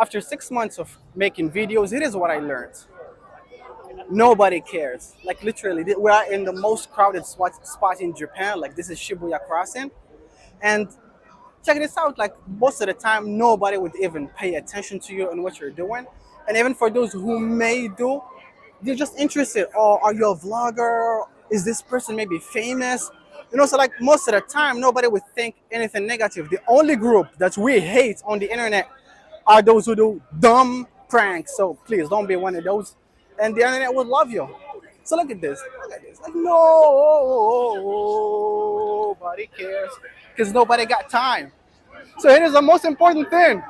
After 6 months of making videos, it is what I learned. Nobody cares. Like literally, we are in the most crowded spot in Japan. Like this is Shibuya Crossing, and check this out. Like most of the time, nobody would even pay attention to you and what you're doing. And even for those who may do, they're just interested. Oh, are you a vlogger? Is this person maybe famous? So like most of the time, nobody would think anything negative. The only group that we hate on the internet are those who do dumb pranks. So please don't be one of those. And the internet would love you. So look at this. Look at this. Like nobody cares because nobody got time. So it is the most important thing.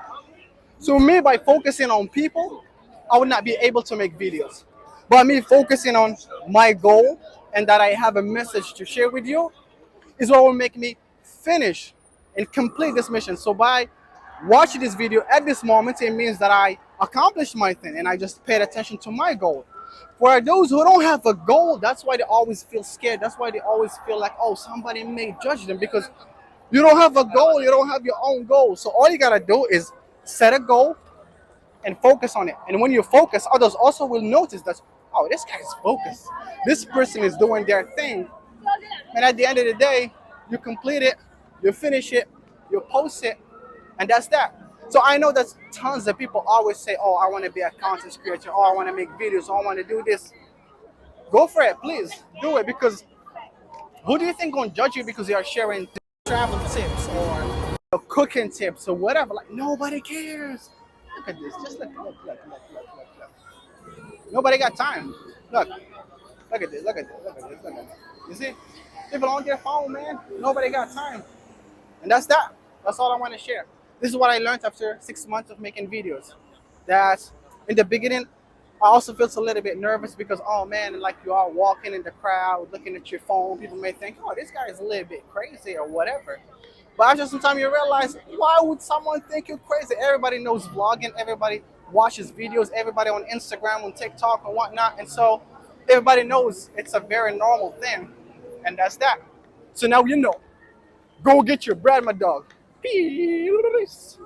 So me, by focusing on people, I would not be able to make videos. But me focusing on my goal and that I have a message to share with you is what will make me finish and complete this mission. So by watching this video at this moment, it means that I accomplished my thing and I just paid attention to my goal. For those who don't have a goal, that's why they always feel scared. That's why they always feel like, oh, somebody may judge them because you don't have a goal. You don't have your own goal. So all you gotta do is set a goal and focus on it. And when you focus, others also will notice that, oh, this guy's focused. This person is doing their thing. And at the end of the day, you complete it, you finish it, you post it, and that's that. So I know that tons of people always say, oh, I want to be a content creator, oh, I want to make videos, oh, I want to do this. Go for it, please. Do it because who do you think gonna judge you because you are sharing travel tips or cooking tips or whatever? Like nobody cares. Look at this. Just look. Nobody got time. Look at this. Look at this. Look at this. Look at this. You see? People on their phone, man. Nobody got time. And that's that. That's all I want to share. This is what I learned after 6 months of making videos. That in the beginning, I also felt a little bit nervous because, oh man, like you are walking in the crowd, looking at your phone, people may think, oh, this guy is a little bit crazy or whatever. But after some time, you realize, why would someone think you're crazy? Everybody knows vlogging, everybody watches videos, everybody on Instagram, on TikTok, and whatnot. And so everybody knows it's a very normal thing. And that's that. So now you know. Go get your bread, my dog. Peace.